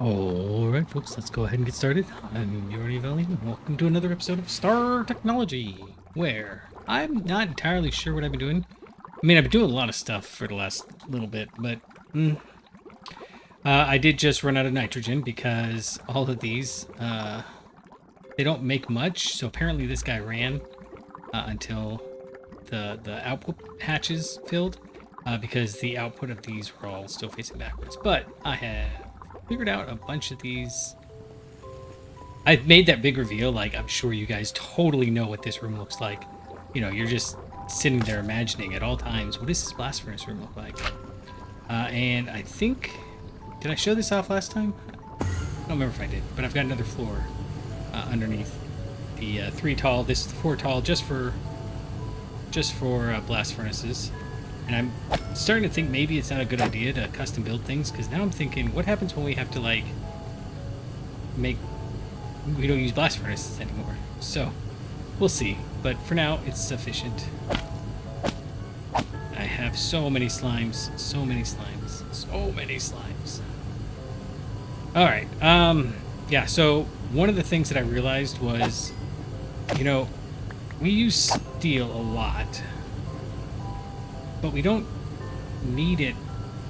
Alright folks, let's go ahead and get started. I'm Yuri Valley, and welcome to another episode of Star Technology, where I'm not entirely sure what I've been doing. I mean, I've been doing a lot of stuff for the last little bit, but I did just run out of nitrogen because all of these, they don't make much, so apparently this guy ran until the output hatches filled, because the output of these were all still facing backwards. But I have figured out a bunch of these. I made that big reveal, like I'm sure you guys totally know what this room looks like. You know, you're just sitting there imagining at all times, what does this blast furnace room look like? And I think, did I show this off last time? I don't remember if I did, but I've got another floor underneath the 3 tall. This is the 4 tall, just for blast furnaces. And I'm starting to think maybe it's not a good idea to custom build things, because now I'm thinking, what happens when we have to like we don't use blast furnaces anymore? So we'll see, but for now it's sufficient. I have so many slimes, so many slimes, so many slimes. All right, yeah, so one of the things that I realized was, you know, we use steel a lot, but we don't need it,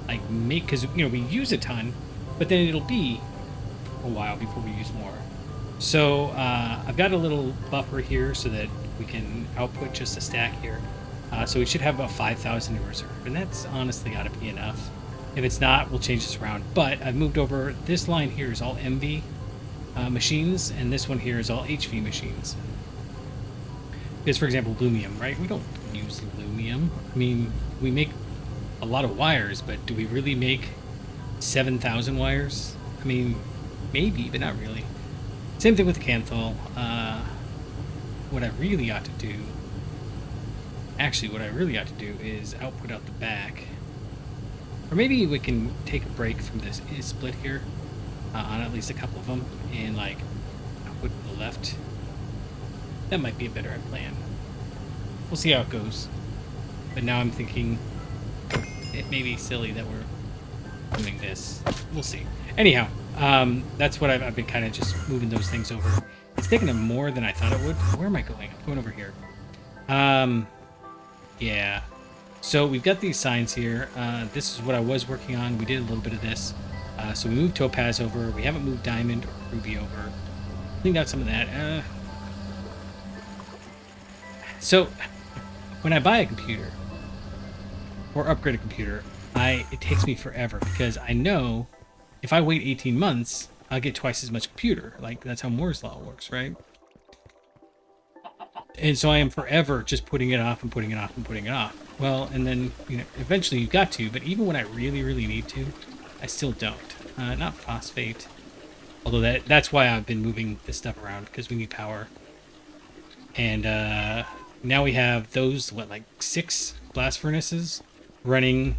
like, because, you know, we use a ton, but then it'll be a while before we use more. So I've got a little buffer here so that we can output just a stack here. So we should have about 5,000 in reserve, and that's honestly got to be enough. If it's not, we'll change this around. But I've moved over, this line here is all MV machines, and this one here is all HV machines. Because, for example, Lumium, right? We don't use Lumium. I mean, we make a lot of wires, but do we really make 7,000 wires? I mean, maybe, but not really. Same thing with the Canthal. What I really ought to do... Actually, what I really ought to do is output out the back. Or maybe we can take a break from this split here on at least a couple of them and, like, output to the left. That might be a better plan. We'll see how it goes. But now I'm thinking it may be silly that we're doing this. We'll see. Anyhow, that's what I've been kind of just moving those things over. It's taking them more than I thought it would. Where am I going? I'm going over here. Yeah. So we've got these signs here. This is what I was working on. We did a little bit of this. So we moved Topaz over. We haven't moved Diamond or Ruby over. Cleaned out some of that. So when I buy a computer or upgrade a computer, it takes me forever, because I know if I wait 18 months, I'll get twice as much computer. Like, that's how Moore's Law works, right? And so I am forever just putting it off and putting it off and putting it off. Well, and then, you know, eventually you've got to, but even when I really, really need to, I still don't. Not phosphate. Although that's why I've been moving this stuff around, because we need power. And now we have those, what, like 6 blast furnaces running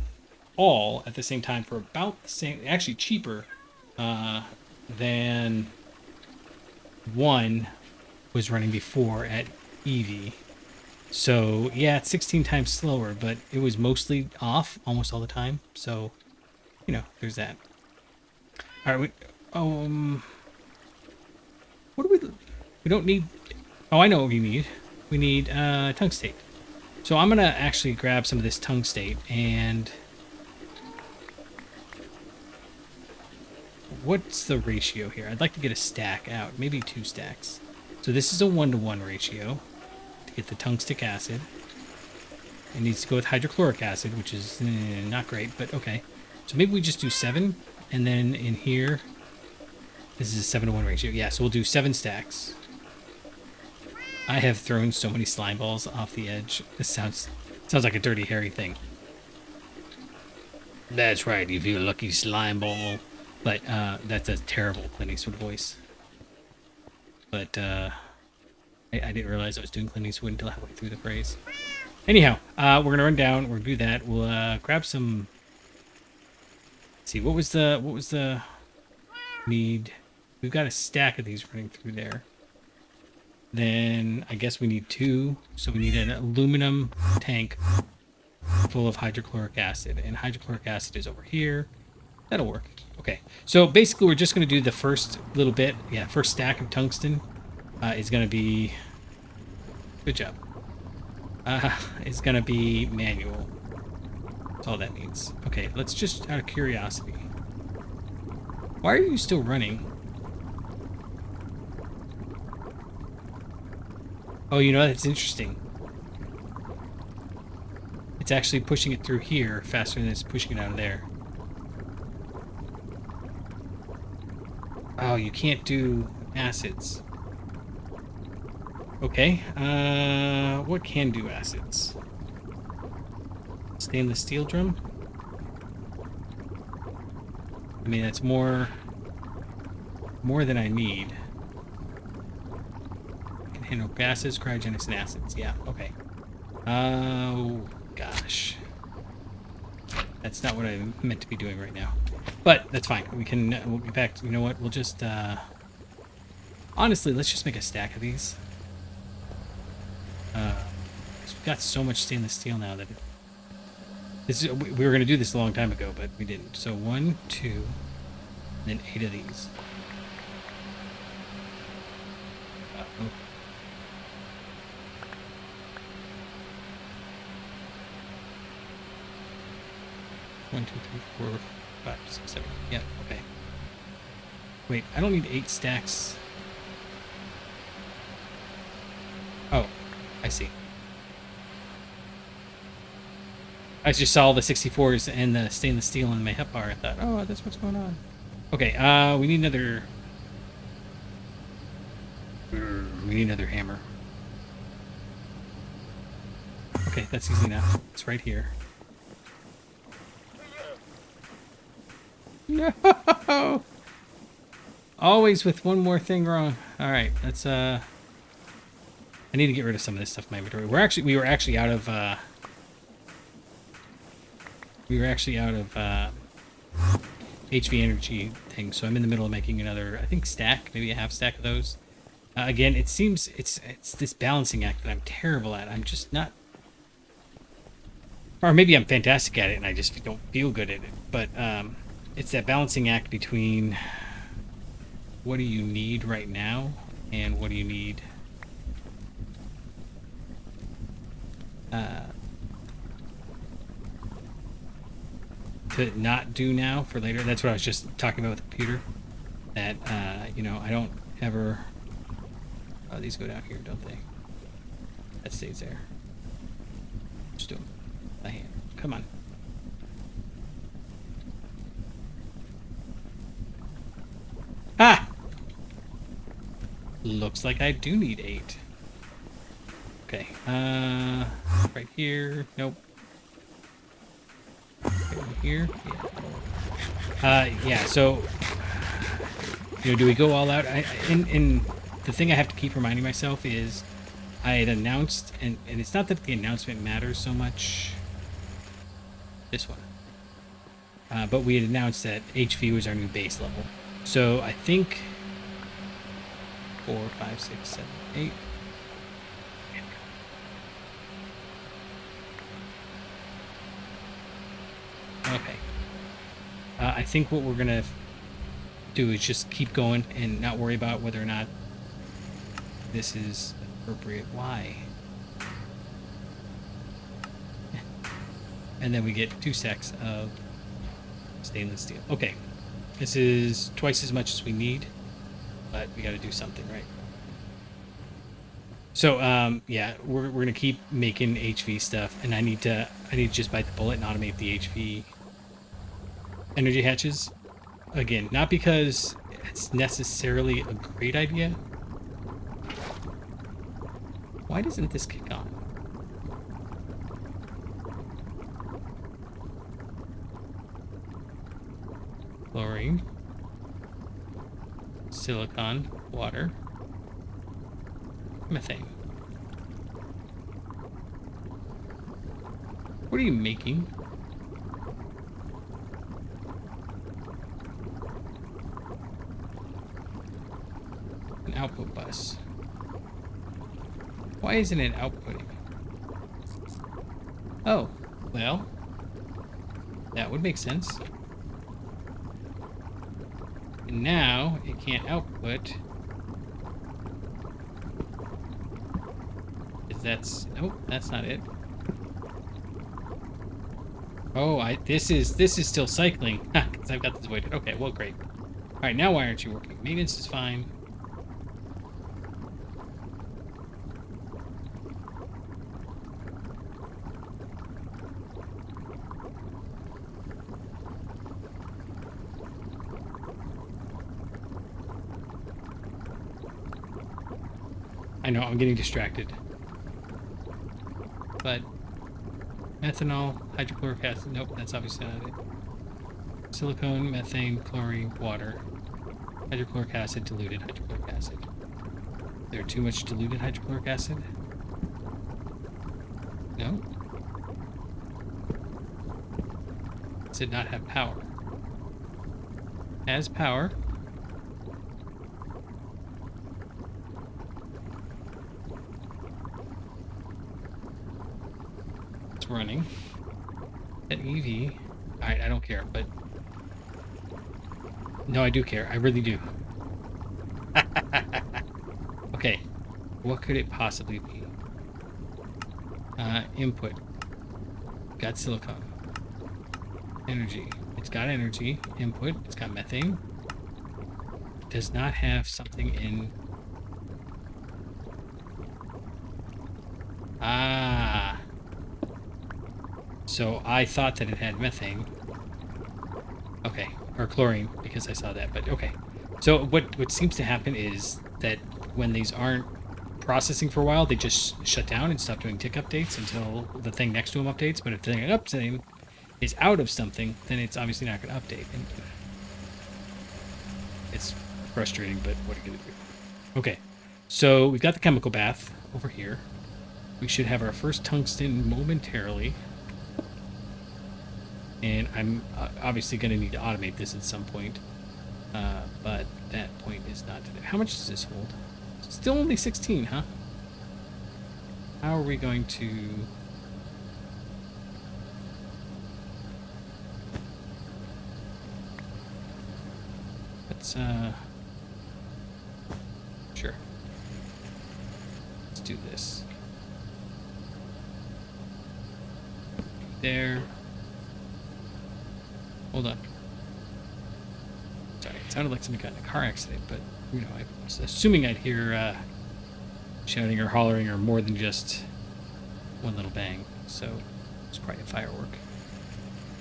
all at the same time for about the same, actually cheaper than one was running before at EV. So yeah, it's 16 times slower, but it was mostly off almost all the time. So, you know, there's that. All right, what do we don't need? Oh, I know what we need. We need tungstate. So I'm gonna actually grab some of this tungstate and... What's the ratio here? I'd like to get a stack out, maybe 2 stacks. So this is a 1-to-1 ratio to get the tungstic acid. It needs to go with hydrochloric acid, which is not great, but okay. So maybe we just do 7, and then in here, this is a 7-to-1 ratio. Yeah, so we'll do 7 stacks. I have thrown so many slime balls off the edge. This sounds like a Dirty Harry thing. That's right, you feel lucky, slime ball. But that's a terrible Clint Eastwood voice. But I didn't realize I was doing Clint Eastwood until halfway through the phrase. Anyhow, we're gonna run down. We're gonna do that. We'll grab some. Let's see, what was the need? We've got a stack of these running through there. Then I guess we need 2. So we need an aluminum tank full of hydrochloric acid, and hydrochloric acid is over here. That'll work. Okay, so basically we're just going to do the first little bit. Yeah, first stack of tungsten is going to be... Good job. Is going to be manual. That's all that means. Okay, let's just, out of curiosity. Why are you still running? Oh, you know, that's interesting. It's actually pushing it through here faster than it's pushing it out of there. Oh, you can't do acids. Okay, what can do acids? Stainless steel drum? I mean, that's more than I need. Can handle gases, cryogenics, and acids. Yeah, okay. Oh, gosh. That's not what I meant to be doing right now. But that's fine. We can, we'll get back to, you know what, we'll just, honestly, let's just make a stack of these. We've got so much stainless steel now that we were going to do this a long time ago, but we didn't. So 1, 2, and then 8 of these. Uh-oh. One, 2, 3, 4, 5, 6, 7. Yeah, okay. Wait, I don't need 8 stacks. Oh, I see. I just saw the 64s and the stainless steel in my hep bar. I thought, oh, that's what's going on. Okay, we need another... We need another hammer. Okay, that's easy enough. It's right here. No! Always with one more thing wrong. Alright, that's, I need to get rid of some of this stuff in my inventory. We were actually out of, HV energy thing, so I'm in the middle of making another, I think, stack, maybe a half stack of those. Again, it seems it's this balancing act that I'm terrible at. I'm just not, or maybe I'm fantastic at it and I just don't feel good at it. But it's that balancing act between what do you need right now and what do you need to not do now for later. That's what I was just talking about with the computer. That, you know, I don't ever... Oh, these go down here, don't they? That stays there. Just do them by hand. Come on. Ah! Looks like I do need 8. Okay, right here. Nope. Over here. Yeah, so, you know, do we go all out? And the thing I have to keep reminding myself is I had announced, and it's not that the announcement matters so much. This one. But we had announced that HV was our new base level. So I think 4, 5, 6, 7, 8. Okay. I think what we're going to do is just keep going and not worry about whether or not this is appropriate. Why? And then we get 2 stacks of stainless steel. Okay. This is twice as much as we need, but we got to do something, right? So, yeah, we're going to keep making HV stuff, and I need to just bite the bullet and automate the HV energy hatches. Again, not because it's necessarily a great idea. Why doesn't this kick on? Chlorine, silicon, water, methane. What are you making? An output bus. Why isn't it outputting? Oh, well, that would make sense. And now it can't output. Nope, that's not it. Oh, this is still cycling. Because I've got this voided. Okay, well, great. All right, now why aren't you working? Maintenance is fine. I know, I'm getting distracted. But methanol, hydrochloric acid. Nope, that's obviously not it. Silicone, methane, chlorine, water. Hydrochloric acid, diluted hydrochloric acid. Is there too much diluted hydrochloric acid? No? Does it not have power? Has power. It's running. At EV. Alright, I don't care, but... No, I do care. I really do. Okay. What could it possibly be? Input. Got silicone. Energy. It's got energy. Input. It's got methane. It does not have something in... Ah. So I thought that it had methane. Okay. Or chlorine, because I saw that, but okay. So what seems to happen is that when these aren't processing for a while, they just shut down and stop doing tick updates until the thing next to them updates. But if the thing updating is out of something, then it's obviously not going to update. And it's frustrating, but what are you going to do? Okay, so we've got the chemical bath over here. We should have our first tungsten momentarily. And I'm obviously going to need to automate this at some point. But that point is not today. How much does this hold? Still only 16, huh? How are we going to... Let's, Sure. Let's do this. There. Hold on. Sorry, it sounded like somebody got in a car accident, but, you know, I was assuming I'd hear shouting or hollering or more than just one little bang. So it's probably a firework.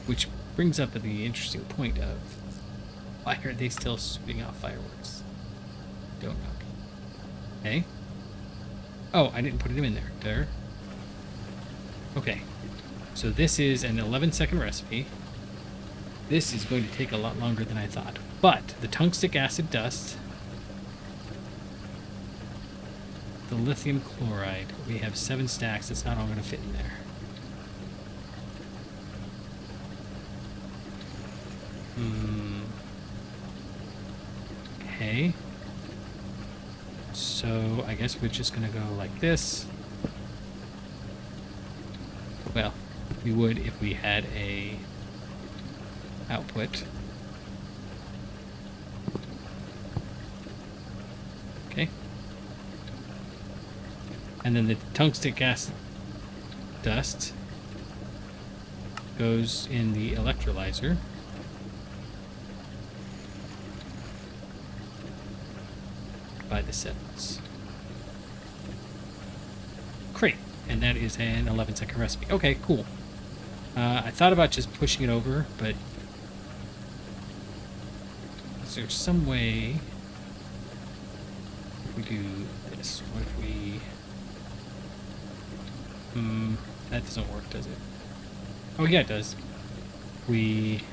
Which brings up the interesting point of why are they still shooting off fireworks? Don't know. Okay. Oh, I didn't put it in there. There. Okay. So this is an 11-second recipe. This is going to take a lot longer than I thought. But the tungstic acid dust, the lithium chloride, we have 7 stacks. It's not all going to fit in there. Okay. So I guess we're just going to go like this. Well, we would if we had a output. Okay. And then the tungstic acid dust goes in the electrolyzer. By the sevens. Great. And that is an 11-second recipe. Okay, cool. I thought about just pushing it over, but is there some way if we do this? What if we... that doesn't work, does it? Oh, yeah, it does. We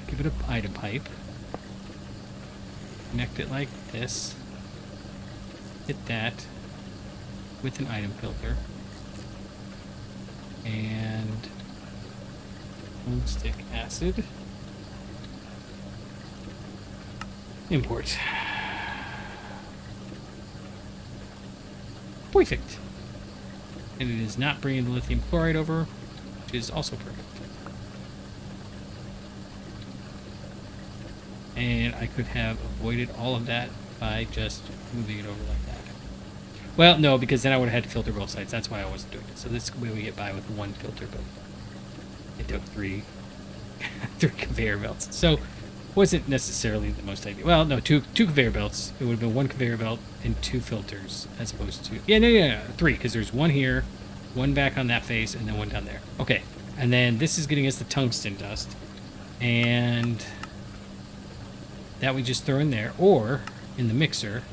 give it an item pipe. Connect it like this. Hit that with an item filter. And tungstic acid. Import. Perfect. And it is not bringing the lithium chloride over, which is also perfect. And I could have avoided all of that by just moving it over like that. Well, no, because then I would have had to filter both sides. That's why I wasn't doing it. So this way we get by with one filter, but it took three conveyor belts. So wasn't necessarily the most ideal. Well, no, two conveyor belts. It would have been one conveyor belt and two filters as opposed to... Yeah, no, three, because there's one here, one back on that face, and then one down there. Okay, and then this is getting us the tungsten dust. And that we just throw in there, or in the mixer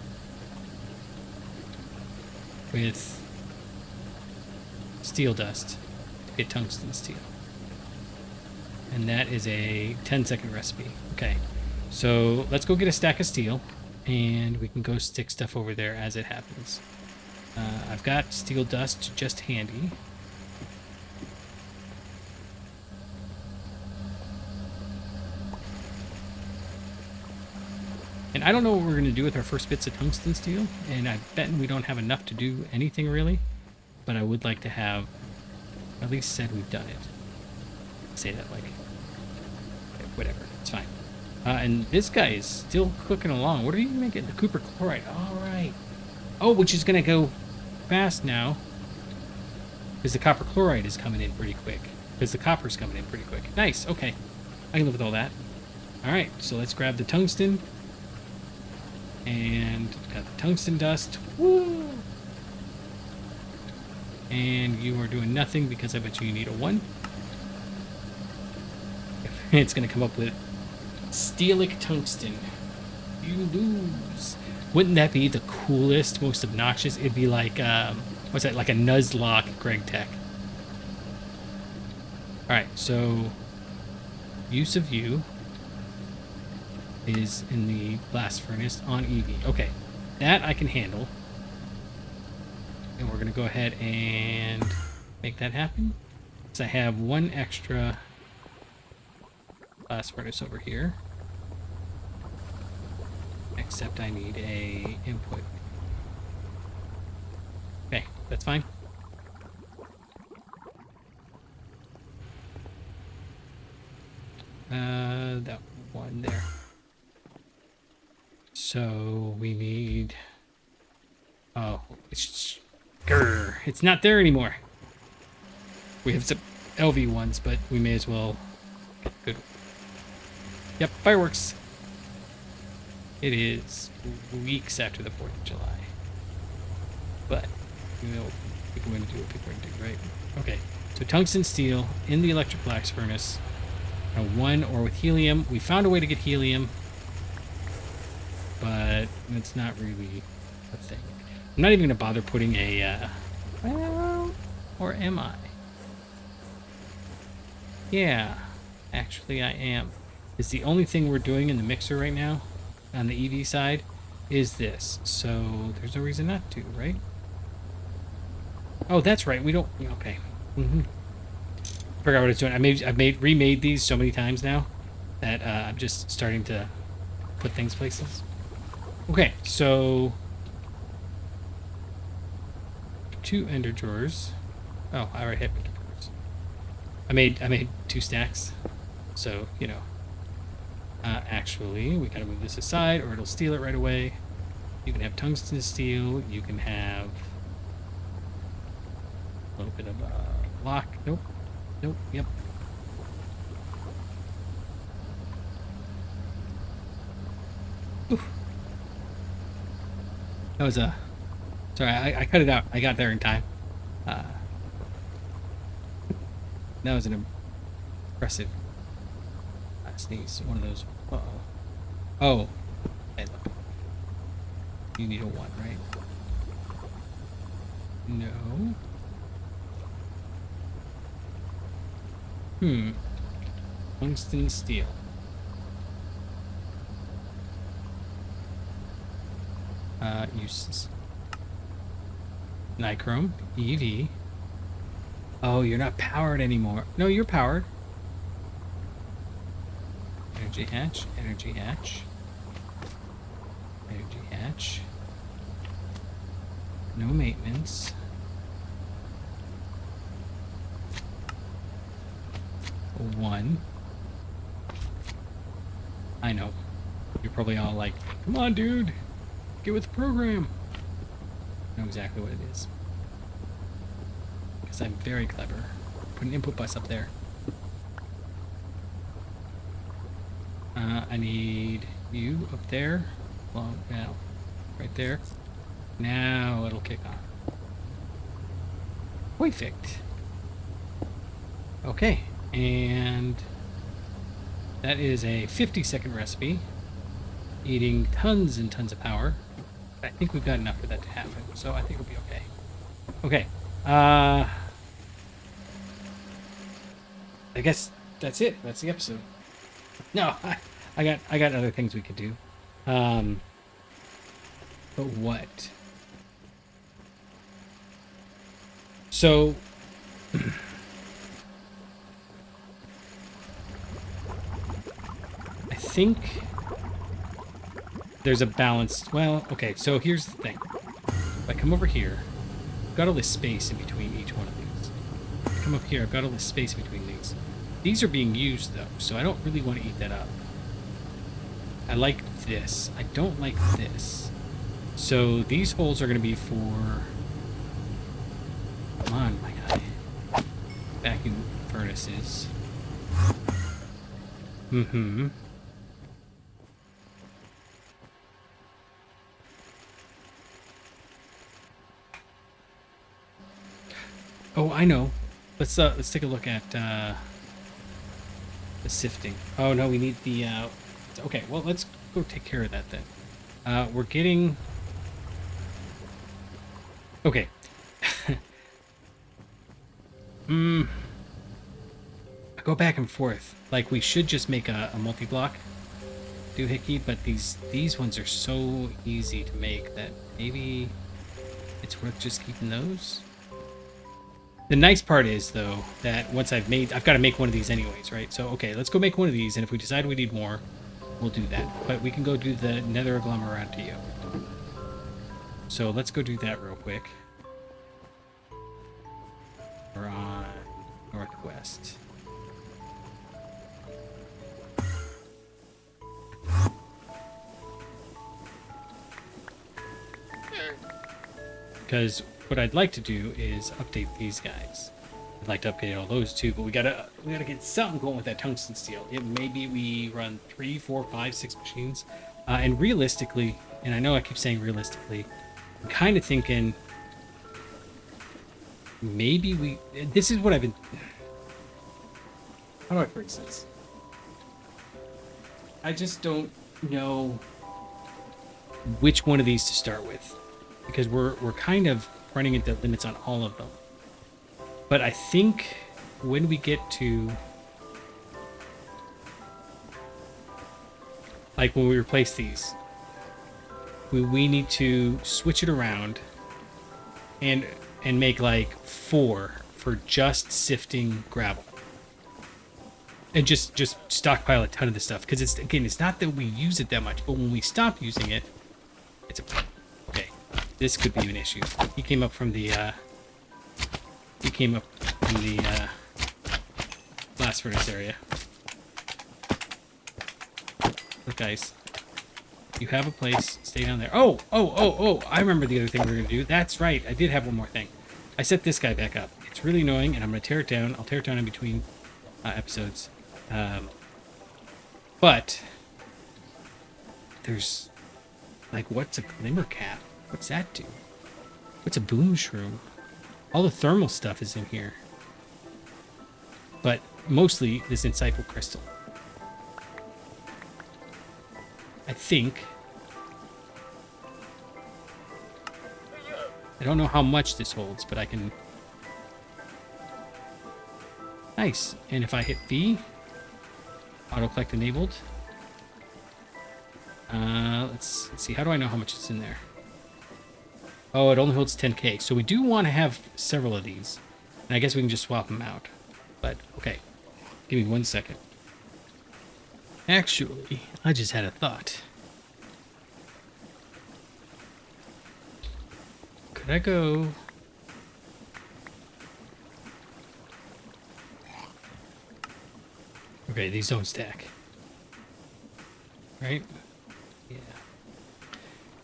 with steel dust to get tungsten steel. And that is a 10-second recipe. Okay, so let's go get a stack of steel, and we can go stick stuff over there as it happens. I've got steel dust just handy. And I don't know what we're going to do with our first bits of tungsten steel, and I bet we don't have enough to do anything really, but I would like to have at least said we've done it. Say that like, whatever, it's fine. And this guy is still cooking along. What are you making? The copper chloride. All right. Oh, which is going to go fast now, because the copper chloride is coming in pretty quick, because the copper's coming in pretty quick. Nice, okay. I can live with all that. All right, so let's grab the tungsten. And got the tungsten dust. Woo! And you are doing nothing because I bet you need a 1. It's going to come up with steelic tungsten. You lose. Wouldn't that be the coolest, most obnoxious? It'd be like, what's that? Like a Nuzlocke Gregtech. Alright, so use of you is in the blast furnace on EV. Okay, that I can handle. And we're going to go ahead and make that happen. So I have one extra blast furnace over here. Except I need a input. Okay, that's fine. That one there. So we need... Oh, it's not there anymore. We have some LV ones, but we may as well... Good. Yep, fireworks. It is weeks after the 4th of July. But, you know, people are going to do what people are going to do, right? Okay, so tungsten steel in the electric blast furnace. 1 or with helium. We found a way to get helium, but it's not really a thing. I'm not even going to bother putting a, well, or am I? Yeah, actually I am. It's the only thing we're doing in the mixer right now on the EV side is this. So there's no reason not to, right? Oh, that's right. We don't, okay. Forgot what it's doing. I've remade these so many times now that I'm just starting to put things places. Okay, so 2 ender drawers. Oh, I already had ender drawers. I made 2 stacks, so you know. Actually, we gotta move this aside, or it'll steal it right away. You can have tungsten steel. You can have a little bit of lock. Nope. Nope. Yep. Oof. That was a... Sorry, I cut it out. I got there in time. That was an impressive sneeze. One of those... Uh-oh. Oh. Hey, look. You need a 1, right? No. Tungsten steel. Uses. Nichrome. EV. Oh, you're not powered anymore. No, you're powered. Energy hatch. Energy hatch. Energy hatch. No maintenance. 1. I know. You're probably all like, come on, dude, get with the program. I know exactly what it is. Because I'm very clever. Put an input bus up there. I need you up there. Well, now, right there. Now it'll kick on. Perfect. Okay, and that is a 50-second recipe, eating tons and tons of power. I think we've got enough for that to happen, so I think we'll be okay. Okay, I guess that's it. That's the episode. No, I got other things we could do. But what? So I think there's a balance. Well, okay, so here's the thing. If I come over here, I've got all this space in between each one of these. If I come up here, I've got all this space between these. These are being used, though, so I don't really want to eat that up. I like this. I don't like this. So these holes are going to be for... Come on, my guy. Vacuum furnaces. Mm-hmm. Oh, I know. Let's take a look at the sifting. Oh no, we need the okay, well let's go take care of that then. We're getting okay. I go back and forth. Like we should just make a multi-block doohickey, but these ones are so easy to make that maybe it's worth just keeping those. The nice part is, though, that once I've got to make one of these anyways, right? So, okay, let's go make one of these, and if we decide we need more, we'll do that. But we can go do the nether agglomeratio. So let's go do that real quick. We're on northwest. Because what I'd like to do is update these guys. I'd like to update all those too, but we gotta get something going with that tungsten steel. It maybe we run 3, 4, 5, 6 machines, and realistically, and I know I keep saying realistically, I'm kind of thinking maybe this is what I've been. How do I phrase this? I just don't know which one of these to start with, because we're kind of running into limits on all of them. But I think when we get to, like when we replace these, we need to switch it around and make like 4 for just sifting gravel. And just stockpile a ton of this stuff, because it's not that we use it that much, but when we stop using it, it's a okay. This could be an issue. He came up from the blast furnace area. Look, guys, you have a place. Stay down there. Oh! I remember the other thing we were gonna do. That's right. I did have one more thing. I set this guy back up. It's really annoying, and I'm gonna tear it down. I'll tear it down in between episodes. But there's like, what's a glimmer cap? What's that do? What's a boom shroom? All the thermal stuff is in here, but mostly this insightful crystal. I think. I don't know how much this holds, but I can. Nice. And if I hit V, auto collect enabled. Let's see. How do I know how much is in there? Oh, it only holds 10k. So we do want to have several of these. And I guess we can just swap them out. But, okay. Give me 1 second. Actually, I just had a thought. Could I go... Okay, these don't stack. Right? Yeah.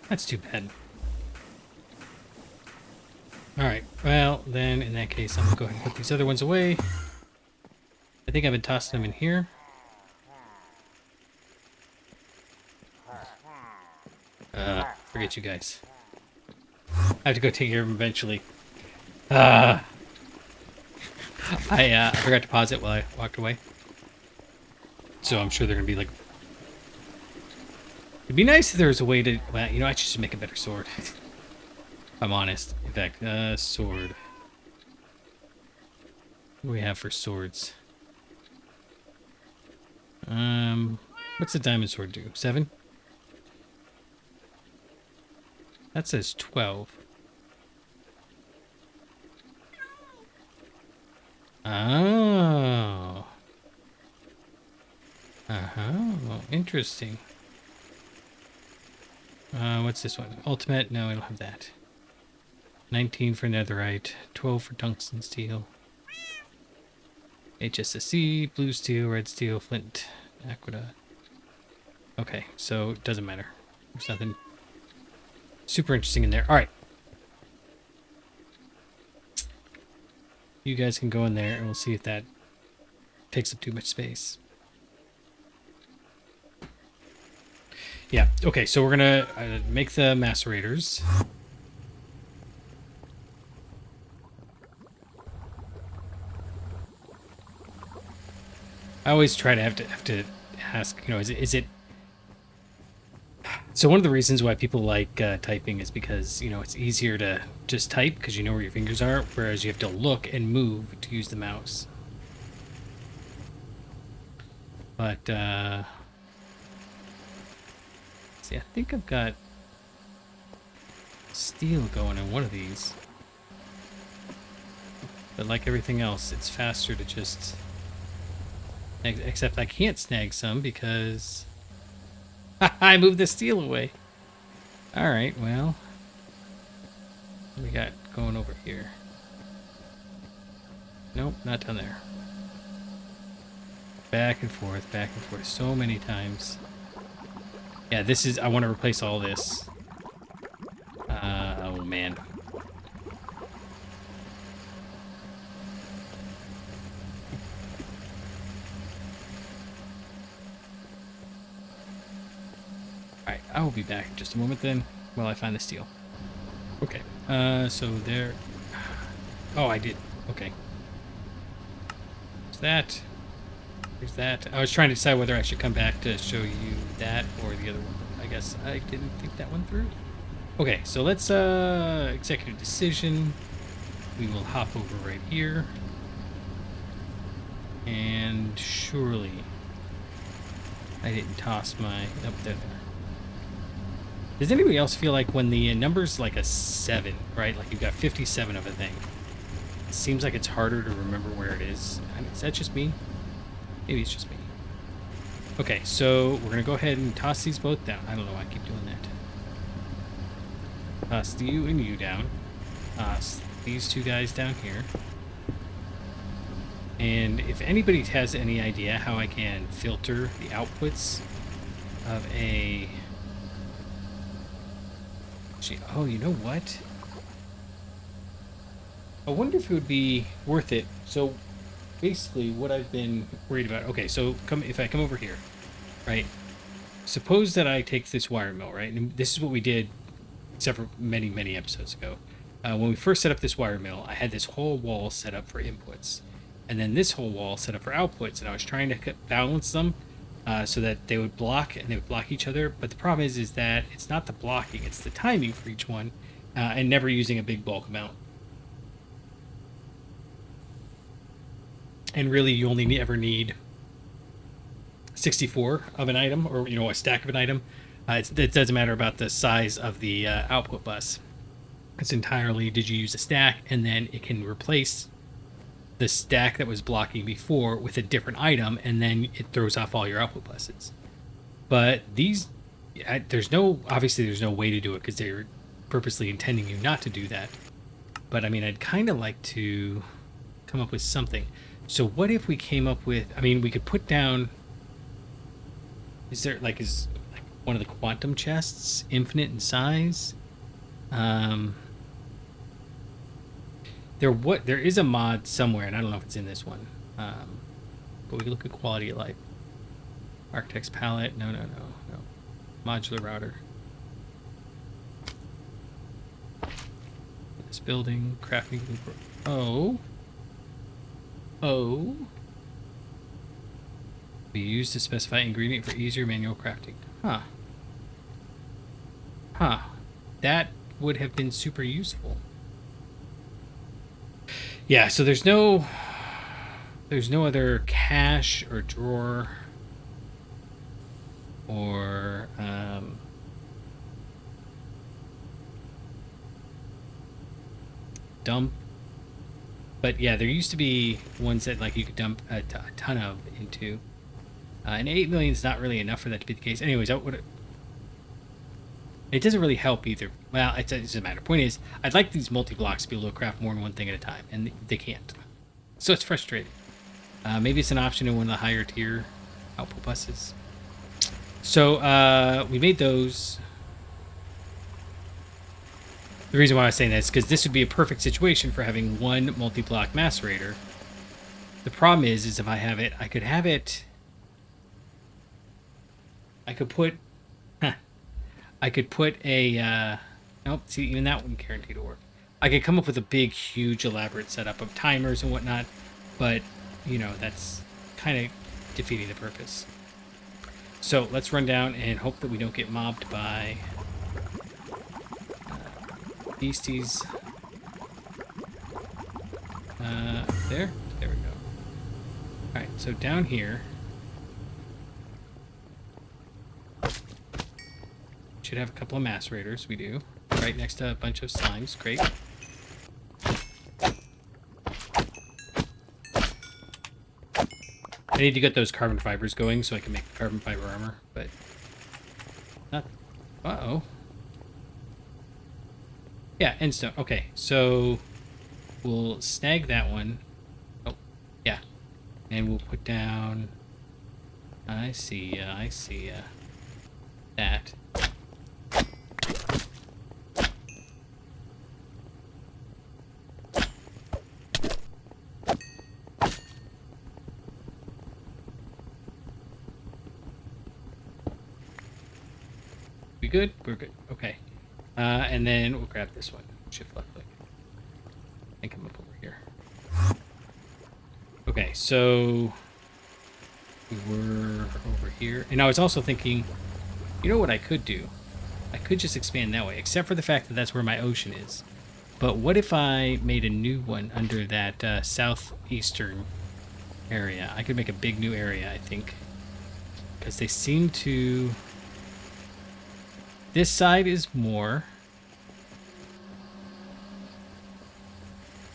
That's too bad. Alright, well, then in that case, I'm going to go ahead and put these other ones away. I think I've been tossing them in here. Forget you guys. I have to go take care of them eventually. I forgot to pause it while I walked away. So I'm sure they're going to be like... It'd be nice if there was a way to... Well, you know, I should just make a better sword. If I'm honest. In fact, sword. What do we have for swords? What's the diamond sword do? 7? That says 12. Oh. Uh-huh. Interesting. What's this one? Ultimate? No, I don't have that. 19 for netherite. 12 for tungstensteel. HSSC, blue steel, red steel, flint, aqueduct. Okay, so it doesn't matter. There's nothing super interesting in there. All right. You guys can go in there and we'll see if that takes up too much space. Yeah, okay, so we're going to make the macerators. I always try to have to ask, you know, is it... So one of the reasons why people like typing is because, you know, it's easier to just type because you know where your fingers are, whereas you have to look and move to use the mouse. But, see, I think I've got steel going in one of these. But like everything else, it's faster to just... Except I can't snag some because I moved the steel away. All right, well, what we got going over here? Nope, not down there. Back and forth so many times. Yeah, this is, I want to replace all this. Oh man. Alright, I will be back in just a moment then, while I find the steel. Okay, so there... Oh, I did. Okay. There's that. There's that. I was trying to decide whether I should come back to show you that or the other one. I guess I didn't think that one through. Okay, so let's, executive decision. We will hop over right here. And surely I didn't toss my... Up there. Does anybody else feel like when the number's like a 7, right? Like you've got 57 of a thing. It seems like it's harder to remember where it is. I mean, is that just me? Maybe it's just me. Okay, so we're going to go ahead and toss these both down. I don't know why I keep doing that. Toss you and you down. Toss these two guys down here. And if anybody has any idea how I can filter the outputs of a... Oh, you know what? I wonder if it would be worth it. So basically what I've been worried about... Okay, so if I come over here, right? Suppose that I take this wire mill, right? And this is what we did many, many episodes ago. When we first set up this wire mill, I had this whole wall set up for inputs. And then this whole wall set up for outputs. And I was trying to balance them so that they would block and they would block each other. But the problem is that it's not the blocking, it's the timing for each one and never using a big bulk amount. And really, you only ever need 64 of an item, or you know, a stack of an item. It doesn't matter about the size of the output bus. It's entirely, did you use a stack, and then it can replace the stack that was blocking before with a different item, and then it throws off all your output buses. But these, obviously there's no way to do it because they're purposely intending you not to do that. But I mean, I'd kind of like to come up with something. So what if we came up with, I mean, we could put down, is one of the quantum chests, infinite in size. There is a mod somewhere, and I don't know if it's in this one. But we can look at quality of life. Architect's palette. No. Modular router. This building, crafting. Oh. Be used to specify ingredient for easier manual crafting. Huh. That would have been super useful. Yeah, so there's no other cache or drawer or dump. But yeah, there used to be ones that like you could dump a ton of into. And 8 million is not really enough for that to be the case. Anyways, it doesn't really help either. Well, it doesn't matter. Point is, I'd like these multi-blocks to be able to craft more than one thing at a time, and they can't. So it's frustrating. Maybe it's an option in one of the higher tier output buses. So we made those. The reason why I was saying that is because this would be a perfect situation for having one multi-block macerator. The problem is if I have it, I could have it. I could put a, nope, see, even that wouldn't guarantee to work. I could come up with a big, huge, elaborate setup of timers and whatnot, but, you know, that's kind of defeating the purpose. So let's run down and hope that we don't get mobbed by beasties. There we go. Alright, so down here, should have a couple of macerators. We do. Right next to a bunch of slimes. Great. I need to get those carbon fibers going so I can make carbon fiber armor, but not. Uh-oh. Yeah, end stone. Okay, so we'll snag that one. Oh, yeah. And we'll put down. I see ya. That. We good? We're good. Okay. And then we'll grab this one. Shift left click. And come up over here. Okay, so we're over here. And I was also thinking, you know what I could do? I could just expand that way, except for the fact that that's where my ocean is. But what if I made a new one under that southeastern area? I could make a big new area, I think. Because they seem to... This side is more.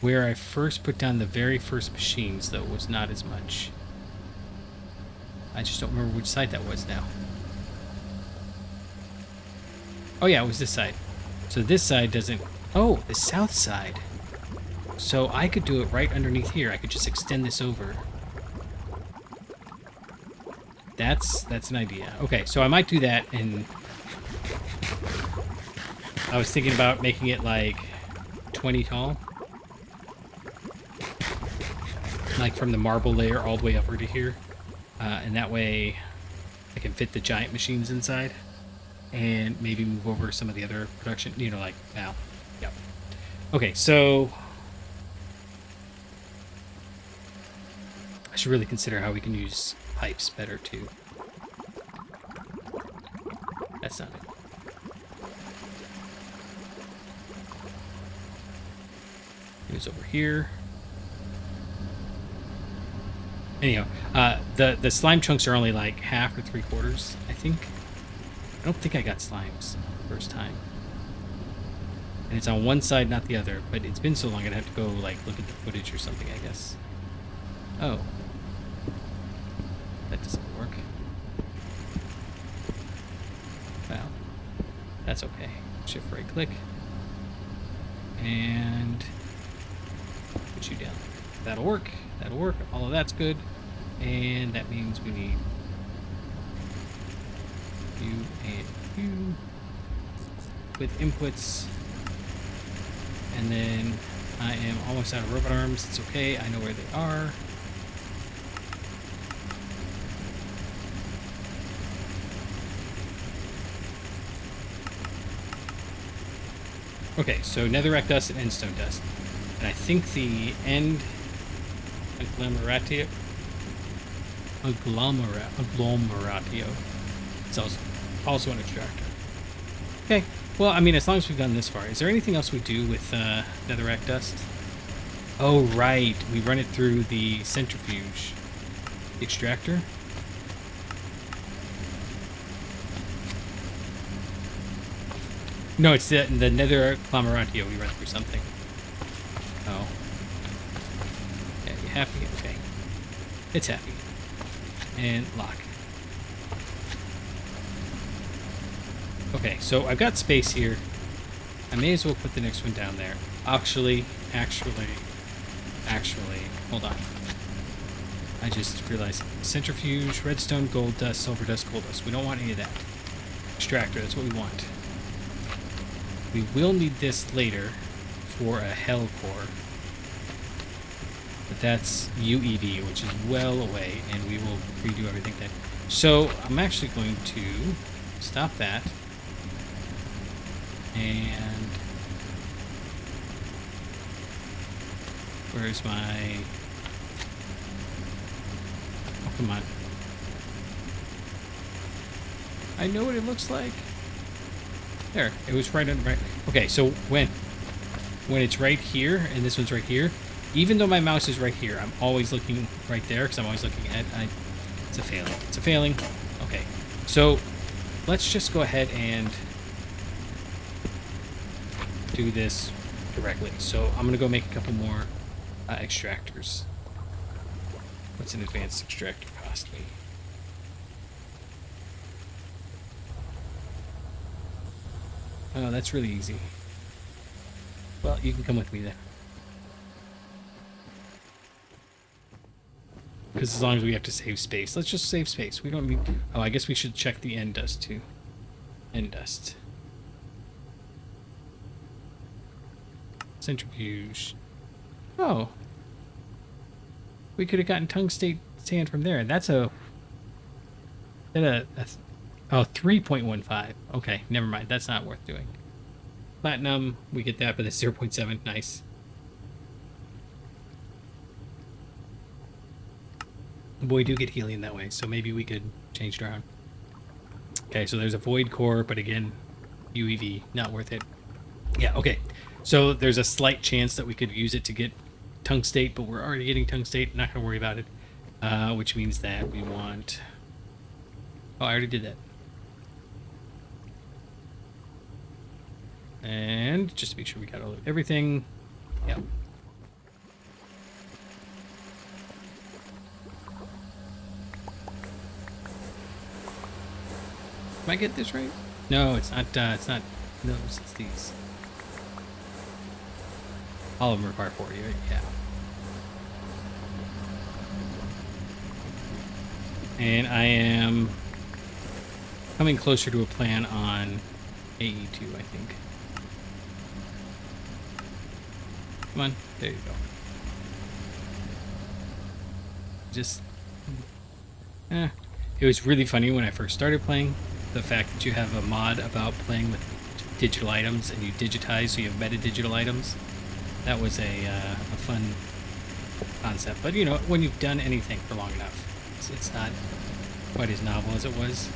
Where I first put down the very first machines, though, was not as much. I just don't remember which side that was now. Oh yeah, it was this side. So this side doesn't... Oh, the south side. So I could do it right underneath here. I could just extend this over. That's an idea. Okay, so I might do that, and I was thinking about making it like 20 tall. Like from the marble layer all the way over to here. And that way I can fit the giant machines inside. And maybe move over some of the other production, you know, like now. Yep. Okay, so I should really consider how we can use pipes better too. That's not it. It was over here. Anyhow, the slime chunks are only like half or 3/4, I think. I don't think I got slimes the first time. And it's on one side, not the other. But it's been so long, I'd have to go like look at the footage or something, I guess. Oh. That doesn't work. Well, that's okay. Shift right click. And put you down. That'll work. That'll work. All of that's good. And that means we need you, and you. With inputs. And then I am almost out of robot arms. It's okay. I know where they are. Okay, so netherrack dust and endstone dust. And I think the end Agglomeratio is also an extractor. Okay, well, I mean, as long as we've gone this far. Is there anything else we do with netherrack dust? Oh, right. We run it through the centrifuge extractor. No, it's the nether Agglomeratio. We run through something. Oh. Yeah, you happy? Okay. It's happy. And lock. Okay, so I've got space here. I may as well put the next one down there. Actually, hold on. I just realized centrifuge, redstone, gold dust, silver dust, gold dust. We don't want any of that. Extractor, that's what we want. We will need this later for a hell core. But that's UEV, which is well away, and we will redo everything then. So I'm actually going to stop that. And where's my... Oh, come on. I know what it looks like. There, it was right on right. Okay, so when it's right here and this one's right here, even though my mouse is right here, I'm always looking right there because I'm always looking at. It's a failing. It's a failing. Okay, so let's just go ahead and do this directly. So I'm gonna go make a couple more extractors. What's an advanced extractor cost me? Oh, that's really easy. Well, you can come with me then. Because as long as we have to save space. Let's just save space. We don't need... Oh, I guess we should check the end dust too. End dust. Centrifuge. Oh. We could have gotten tungsten sand from there. That's a... Oh, 3.15. Okay, never mind. That's not worth doing. Platinum, we get that, but it's 0.7. Nice. But we do get helium that way, so maybe we could change it around. Okay, so there's a void core, but again, UEV, not worth it. Yeah, okay. So there's a slight chance that we could use it to get tungstate, but we're already getting tungstate. Not going to worry about it. Which means that we want... Oh, I already did that. And just to make sure we got all of everything. Yep. Am I get this right? No, it's not. It's not. No, it's these. All of them require 40, right? Yeah. And I am coming closer to a plan on AE2, I think. Come on, there you go. Just, it was really funny when I first started playing. The fact that you have a mod about playing with digital items and you digitize, so you have meta digital items. That was a fun concept. But you know, when you've done anything for long enough, it's not quite as novel as it was.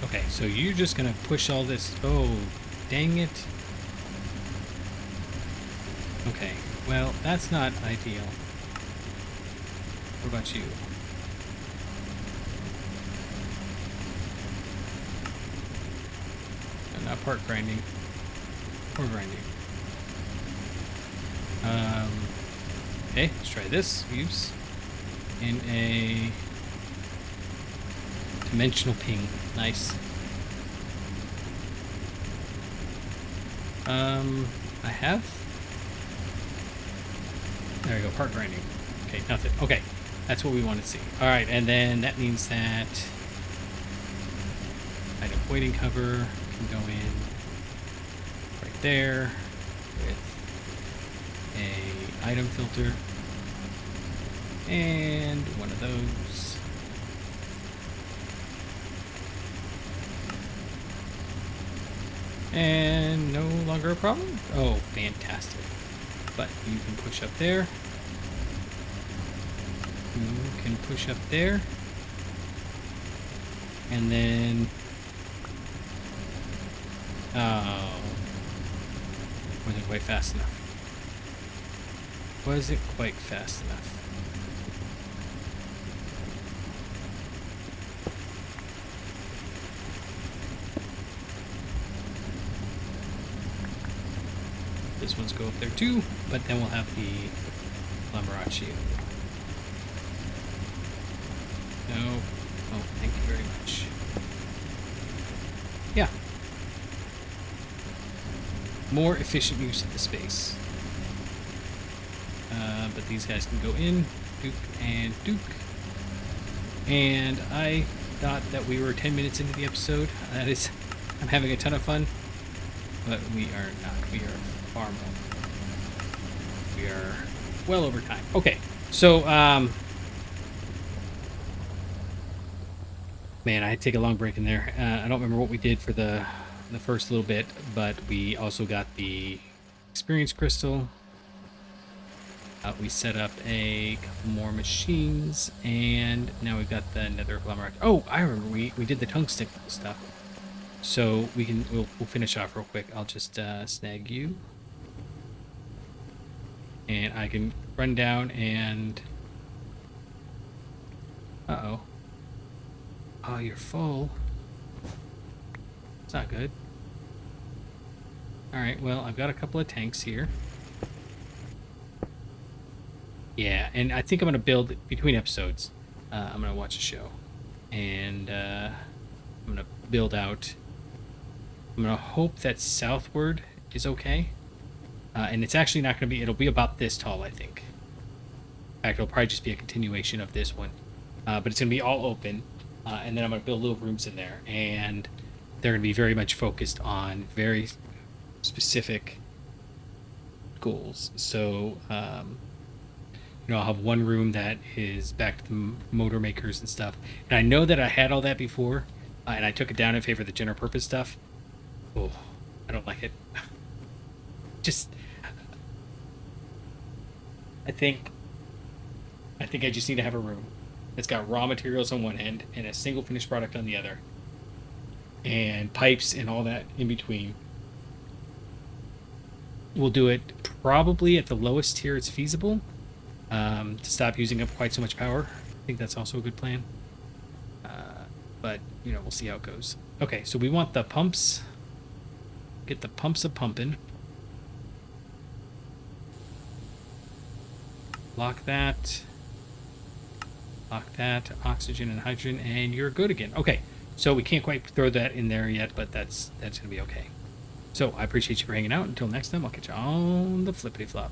Okay, so you're just gonna push all this. Oh, dang it. Okay, well, that's not ideal. What about you? No, not part grinding. Or grinding. Okay, let's try this. Use in a dimensional ping. Nice. I have. There we go, part grinding. Okay, nothing. Okay, that's what we want to see. All right, and then that means that kind of voiding cover can go in right there with a item filter and one of those. And no longer a problem? Oh, fantastic. But you can push up there. You can push up there. And then... oh. Wasn't quite fast enough. Wasn't quite fast enough. This one's go up there too, but then we'll have the Agglomeratio. No. Oh, thank you very much. Yeah. More efficient use of the space. But these guys can go in, Duke and Duke. And I thought that we were 10 minutes into the episode. That is, I'm having a ton of fun, but we are not. We are far more. We are well over time. Okay, so, man, I had to take a long break in there. I don't remember what we did for the first little bit, but we also got the experience crystal. We set up a couple more machines, and now we've got the nether agglomerate. Oh, I remember we did the tungsten stuff. So we'll finish off real quick. I'll just snag you, and I can run down and. Uh-oh. Oh, you're full. It's not good. All right. Well, I've got a couple of tanks here. Yeah, and I think I'm going to build between episodes. I'm going to watch a show. And I'm going to build out. I'm going to hope that southward is okay. And it's actually not going to be, it'll be about this tall, I think. In fact, it'll probably just be a continuation of this one. But it's going to be all open. And then I'm going to build little rooms in there. And they're going to be very much focused on very specific goals. So, I'll have one room that is back to the motor makers and stuff. And I know that I had all that before, and I took it down in favor of the general purpose stuff. Oh, I don't like it. I think I just need to have a room that's got raw materials on one end and a single finished product on the other. And pipes and all that in between. We'll do it probably at the lowest tier it's feasible. To stop using up quite so much power. I think that's also a good plan. But, we'll see how it goes. Okay, so we want the pumps. Get the pumps a pumping. Lock that. Lock that. Oxygen and hydrogen, and you're good again. Okay, so we can't quite throw that in there yet, but that's going to be okay. So I appreciate you for hanging out. Until next time, I'll catch you on the flippity flop.